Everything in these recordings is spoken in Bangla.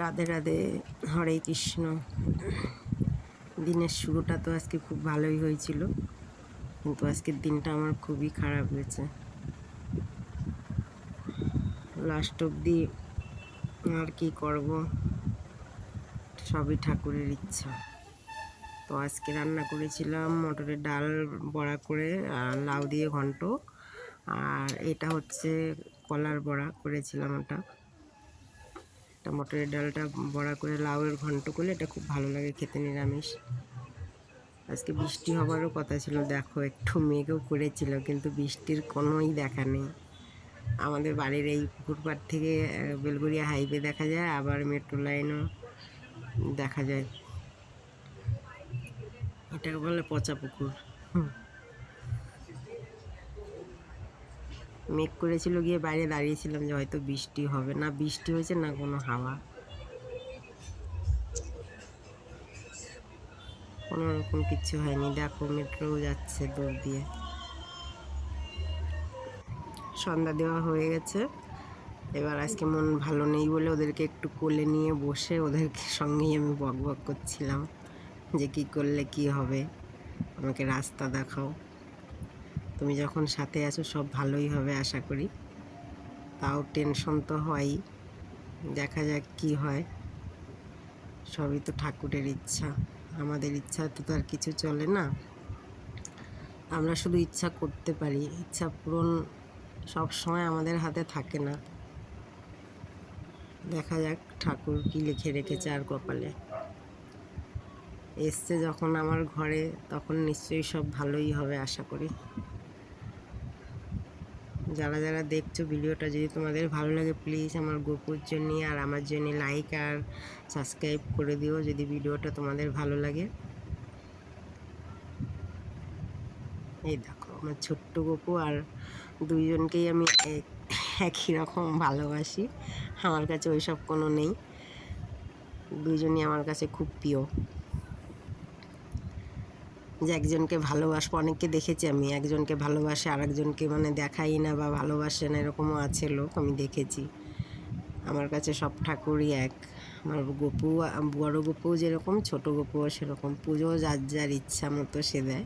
রাধে রাধে, হরে কৃষ্ণ। দিনের শুরুটা তো আজকে খুব ভালোই হয়েছিল, কিন্তু আজকের দিনটা আমার খুবই খারাপ হয়েছে। লাস্ট অবধি আর কি করব, সবই ঠাকুরের ইচ্ছা। তো আজকে রান্না করেছিলাম মটরের ডাল বড়া করে, আর লাউ দিয়ে ঘন্ট, আর এটা হচ্ছে কলার বড়া করেছিলাম। ওটা মটরের ডালটা বড়া করে লাউয়ের ঘন্ট করলে এটা খুব ভালো লাগে খেতে, নিরামিষ। আজকে বৃষ্টি হবারও কথা ছিল, দেখো একটু মেঘও করেছিল, কিন্তু বৃষ্টির কোনোই দেখা নেই। আমাদের বাড়ির এই পুকুর পাড় থেকে বেলগুড়িয়া হাইওয়ে দেখা যায়, আবার মেট্রো লাইনও দেখা যায়। এটাকে বলে পচা পুকুর। মেঘ করেছিল, গিয়ে বাইরে দাঁড়িয়েছিলাম যে হয়তো বৃষ্টি হবে, না বৃষ্টি হয়েছে না কোনো হাওয়া, কোনো রকম কিচ্ছু হয়নি। দেখো মেট্রোও যাচ্ছে দূর দিয়ে। সন্ধ্যা দেওয়া হয়ে গেছে। এবার আজকে মন ভালো নেই বলে ওদেরকে একটু কোলে নিয়ে বসে ওদেরকে সঙ্গেই আমি বক বক করছিলাম যে কী করলে কি হবে, আমাকে রাস্তা দেখাও। তুমি যখন সাথে আছো সব ভালোই হবে আশা করি, তাও টেনশন তো হয়ই। দেখা যাক কি হয়, সবই তো ঠাকুরের ইচ্ছা। আমাদের ইচ্ছা তো আর কিছু চলে না, আমরা শুধু ইচ্ছা করতে পারি, ইচ্ছা পূরণ সব সময় আমাদের হাতে থাকে না। দেখা যাক ঠাকুর কি লিখে রেখেছে আর কপালে। এসছে যখন আমার ঘরে, তখন নিশ্চয়ই সব ভালোই হবে আশা করি। যারা যারা দেখছো ভিডিওটা, যদি তোমাদের ভালো লাগে প্লিজ আমার গোপুর জন্য আর আমার জন্য লাইক আর সাবস্ক্রাইব করে দিও, যদি ভিডিওটা তোমাদের ভালো লাগে। এই দেখো আমার ছোট্ট গপু, আর দুইজনকেই আমি একই রকম ভালোবাসি, আমার কাছে ওইসব কোনো নেই, দুইজনই আমার কাছে খুব প্রিয়। যে একজনকে ভালোবাসবো, অনেককে দেখেছি আমি একজনকে ভালোবাসে আর একজনকে মানে দেখাই না বা ভালোবাসে না, এরকমও আছে লোক, আমি দেখেছি। আমার কাছে সব ঠাকুরই এক। আমার গপু, বড় গপুও যেরকম, ছোট গপুও সেরকম। পুজো যার যার ইচ্ছা মতো সে দেয়,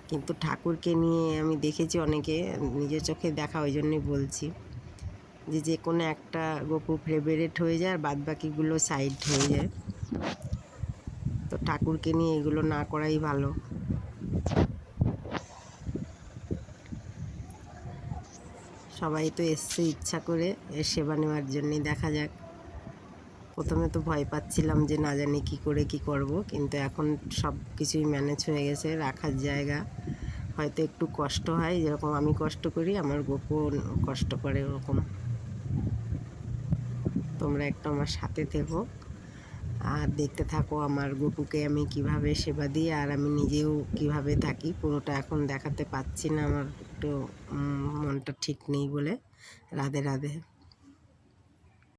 কিন্তু ঠাকুরকে নিয়ে আমি দেখেছি অনেকে, নিজের চোখে দেখা, ওই জন্যই বলছি যে যে কোনো একটা গপু ফেভারিট হয়ে যায় আর বাদবাকিগুলো সাইড হয়ে যায়। তো ঠাকুরকে নিয়ে এগুলো না করাই ভালো। সবাই তো এসছে ইচ্ছা করে এর সেবা নেওয়ার জন্যে, দেখা যাক। প্রথমে তো ভয় পাচ্ছিলাম যে না জানি কী করে কি করব, কিন্তু এখন সব কিছুই ম্যানেজ হয়ে গেছে। রাখার জায়গা হয়তো একটু কষ্ট হয়, যেরকম আমি কষ্ট করি, আমার গপুও কষ্ট করে ওরকম। তোমরা একটু আমার সাথে থেকো আর দেখতে থাকো আমার গপুকে আমি কিভাবে সেবা দিই, আর আমি নিজেও কিভাবে থাকি। পুরোটা এখন দেখাতে পাচ্ছি না, আমার একটু মনটা ঠিক নেই বলে। রাধে রাধে।